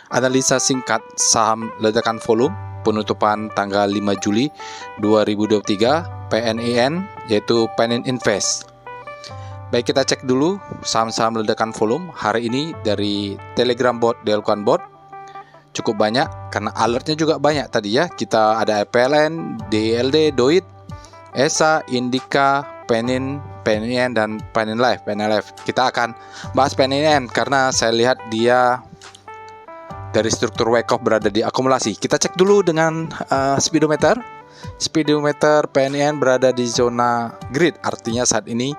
Analisa singkat saham ledakan volume penutupan tanggal 5 Juli 2023 PNIN yaitu Penin Invest. Baik, kita cek dulu saham-saham ledakan volume hari ini dari Telegram bot, Delquan bot. Cukup banyak karena alertnya juga banyak tadi ya. Kita ada PLN, DLD, Doit, ESA, Indika, Penin, PNIN dan Penin Life. Kita akan bahas PNIN karena saya lihat dia dari struktur wake up berada di akumulasi. Kita cek dulu dengan speedometer. Speedometer PNIN berada di zona grid, artinya saat ini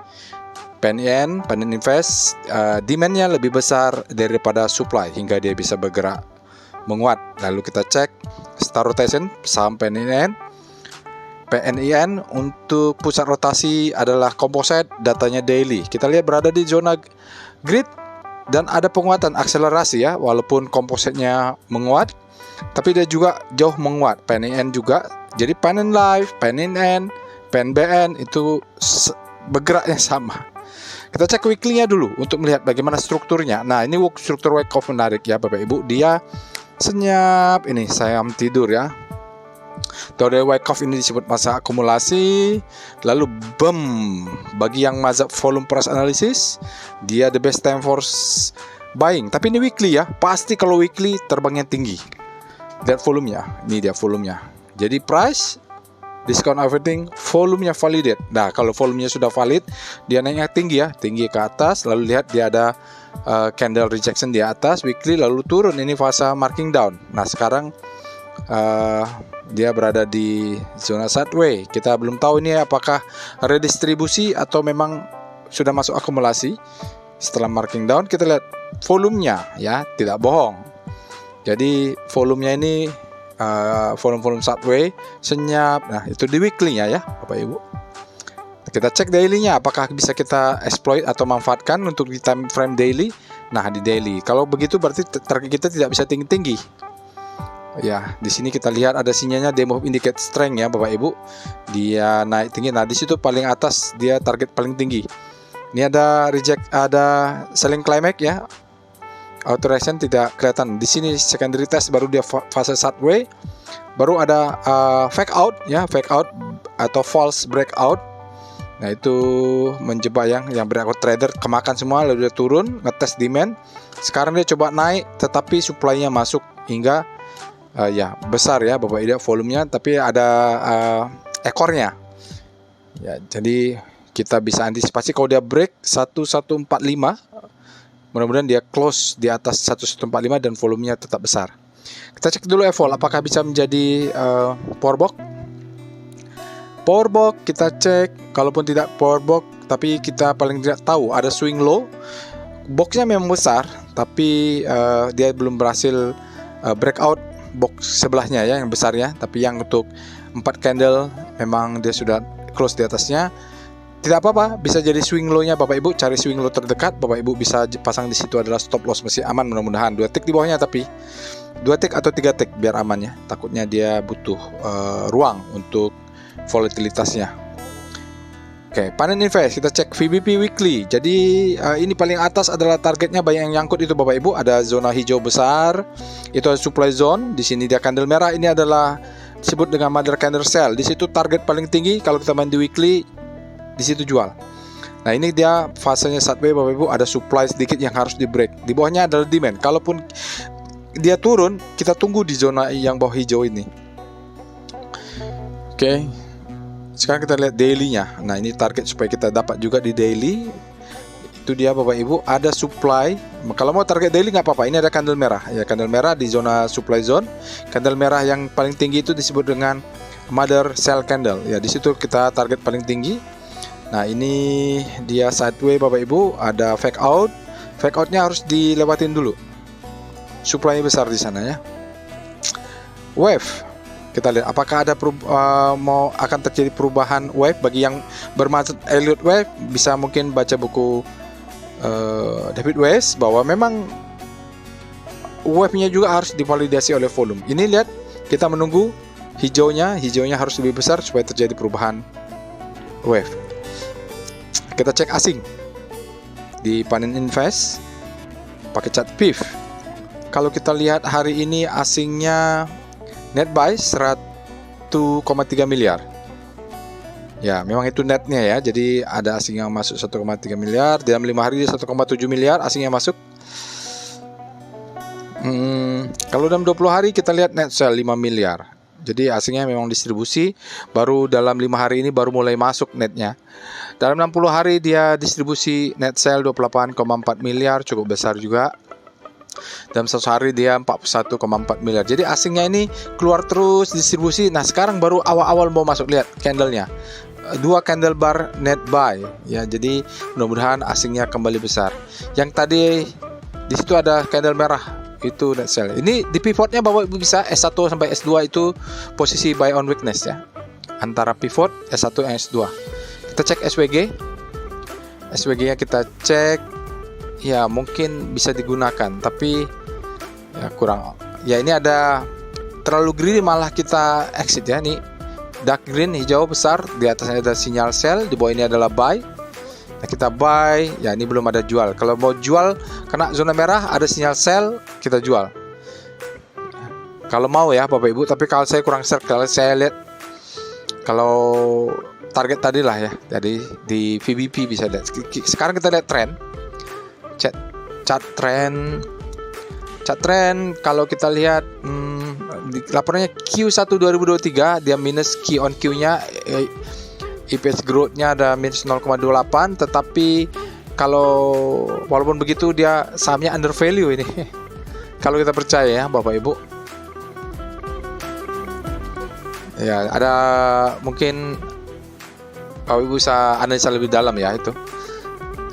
PNIN, Penin Invest, demand-nya lebih besar daripada supply hingga dia bisa bergerak menguat. Lalu kita cek star rotation saham PNIN. PNIN untuk pusat rotasi adalah composite, datanya daily. Kita lihat berada di zona grid dan ada penguatan akselerasi ya, walaupun kompositnya menguat, tapi dia juga jauh menguat. PNIN juga. Jadi Penin Life, PNIN, PNBN itu bergeraknya sama. Kita cek weekly-nya dulu untuk melihat bagaimana strukturnya. Nah, ini struktur wake up menarik ya Bapak Ibu. Dia senyap ini saya tidur ya. Teori wake up ini disebut masa akumulasi. Lalu boom, bagi yang mazhab volume price analysis, dia the best time for buying. Tapi ini weekly ya. Pasti kalau weekly terbangnya tinggi. Lihat volumenya. Ini dia volumenya. Jadi price, discount everything, volumenya validate. Nah, kalau volumenya sudah valid, dia naiknya tinggi ya, tinggi ke atas. Lalu lihat dia ada candle rejection di atas weekly, lalu turun. Ini fase marking down. Nah, sekarang dia berada di zona sideways. Kita belum tahu ini apakah redistribusi atau memang sudah masuk akumulasi. Setelah marking down, kita lihat volumenya ya, tidak bohong. Jadi volumenya ini volume sideways, senyap. Nah, itu di weekly-nya ya Bapak Ibu. Kita cek daily-nya apakah bisa kita exploit atau manfaatkan untuk di time frame daily. Nah, di daily. Kalau begitu berarti target kita tidak bisa tinggi-tinggi. Ya, di sini kita lihat ada sinyalnya demo indicate strength ya Bapak Ibu. Dia naik tinggi. Nah, di situ paling atas dia target paling tinggi. Ini ada reject, ada selling climax ya. Authorization tidak kelihatan. Di sini secondary test baru dia fase sideways. Baru ada fake out ya, fake out atau false breakout. Nah, itu menjebak yang breakout trader kemakan semua, lalu dia turun, ngetes demand. Sekarang dia coba naik tetapi supply-nya masuk hingga ya besar ya Bapak Ibu volumenya, tapi ada ekornya. Ya, jadi kita bisa antisipasi kalau dia break 1145, mudah-mudahan dia close di atas 1145 dan volumenya tetap besar. Kita cek dulu evol apakah bisa menjadi power box. Power box kita cek, kalaupun tidak power box tapi kita paling tidak tahu ada swing low. Boxnya memang besar tapi dia belum berhasil breakout box sebelahnya ya yang besarnya, tapi yang untuk 4 candle memang dia sudah close di atasnya. Tidak apa-apa, bisa jadi swing low-nya Bapak Ibu, cari swing low terdekat, Bapak Ibu bisa pasang di situ adalah stop loss, masih aman mudah-mudahan. 2 tick di bawahnya, tapi 2 tick atau 3 tick biar aman ya. Takutnya dia butuh ruang untuk volatilitasnya. Oke, Penin Invest kita cek VBP weekly. Jadi ini paling atas adalah targetnya banyak yang nyangkut itu Bapak Ibu, ada zona hijau besar. Itu ada supply zone. Di sini dia candle merah, ini adalah disebut dengan mother candle cell. Di situ target paling tinggi kalau kita main di weekly, di situ jual. Nah, ini dia fasenya sideways Bapak Ibu, ada supply sedikit yang harus di break. Di bawahnya adalah demand. Kalaupun dia turun, kita tunggu di zona yang bawah hijau ini. Oke. Sekarang kita lihat daily-nya. Nah, ini target supaya kita dapat juga di daily. Itu dia Bapak Ibu, ada supply. Kalau mau target daily nggak apa-apa. Ini ada candle merah. Ya, candle merah di zona supply zone. Candle merah yang paling tinggi itu disebut dengan mother cell candle. Ya, di situ kita target paling tinggi. Nah, ini dia sideways Bapak Ibu, ada fake out. Fake outnya harus dilewatin dulu. Supply-nya besar di sana ya. Wave. Kita lihat apakah ada akan terjadi perubahan wave. Bagi yang bermaksud Elliott wave, bisa mungkin baca buku David Weiss bahwa memang wave-nya juga harus divalidasi oleh volume. Ini lihat, kita menunggu hijaunya harus lebih besar supaya terjadi perubahan wave. Kita cek asing di Penin Invest pakai chart PIF. kalau kita lihat hari ini asingnya net buy 1,3 miliar. Ya, memang itu netnya ya. Jadi ada asing yang masuk 1,3 miliar. Dalam 5 hari 1,7 miliar asing yang masuk. Kalau dalam 20 hari kita lihat net sell 5 miliar. Jadi asingnya memang distribusi. Baru dalam 5 hari ini baru mulai masuk netnya. Dalam 60 hari dia distribusi net sell 28,4 miliar. Cukup besar juga. Dalam 1 hari dia 41,4 miliar. Jadi asingnya ini keluar terus distribusi. Nah sekarang baru awal-awal mau masuk. Lihat candlenya, 2 candle bar net buy ya. Jadi mudah-mudahan asingnya kembali besar. Yang tadi di situ ada candle merah, itu net sell. Ini di pivotnya Bapak Ibu bisa S1 sampai S2 itu posisi buy on weakness ya. Antara pivot S1 dan S2. Kita cek SWG. SWG nya kita cek. Ya mungkin bisa digunakan, tapi ya kurang. Ya ini ada terlalu greedy malah kita exit ya. Nih dark green hijau besar, di atasnya ada sinyal sell, di bawah ini adalah buy. Nah kita buy, ya ini belum ada jual. Kalau mau jual kena zona merah ada sinyal sell, kita jual. Kalau mau ya Bapak Ibu, tapi kalau saya kurang share, kalau saya lihat kalau target tadi lah ya. Jadi di VBP bisa lihat. Sekarang kita lihat tren. Chart trend kalau kita lihat di laporannya Q1 2023 dia minus Q on Q nya, EPS growth nya ada minus 0,28, tetapi kalau walaupun begitu dia sahamnya under value ini. Kalau kita percaya ya Bapak Ibu. Ya ada mungkin Bapak Ibu bisa analisa lebih dalam ya itu.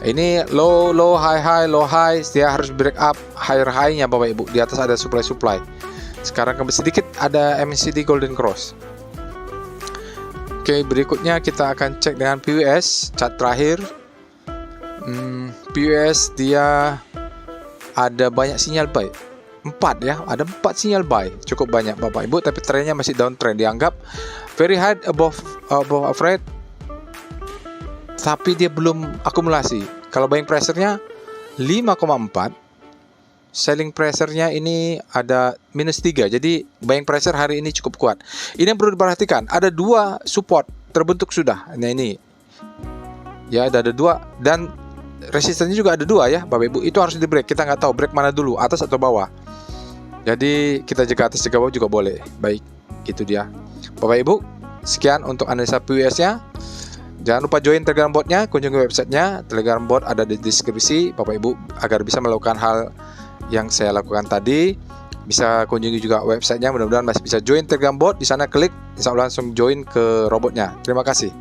Ini low high low high, dia harus break up higher high-nya Bapak Ibu. Di atas ada supply. Sekarang kembali sedikit ada MACD Golden Cross. Oke, berikutnya kita akan cek dengan PWS chart terakhir. PWS dia ada banyak sinyal buy. 4 ya, ada 4 sinyal buy. Cukup banyak Bapak Ibu, tapi trennya masih downtrend, dianggap very high above average. Tapi dia belum akumulasi. Kalau buying pressure-nya 5,4, selling pressure-nya ini ada minus 3. Jadi buying pressure hari ini cukup kuat. Ini yang perlu diperhatikan. Ada 2 support terbentuk sudah. Nah ini ya ada 2 dan resistennya juga ada 2 ya Bapak Ibu. Itu harus di break. Kita nggak tahu break mana dulu, atas atau bawah. Jadi kita jaga atas jaga bawah juga boleh. Baik, itu dia Bapak Ibu. Sekian untuk analisa PWS-nya. Jangan lupa join Telegram bot-nya, kunjungi websitenya. Telegram bot ada di deskripsi Bapak Ibu agar bisa melakukan hal yang saya lakukan tadi. Bisa kunjungi juga websitenya, mudah-mudahan masih bisa join Telegram bot. Di sana klik, insya Allah langsung join ke robotnya. Terima kasih.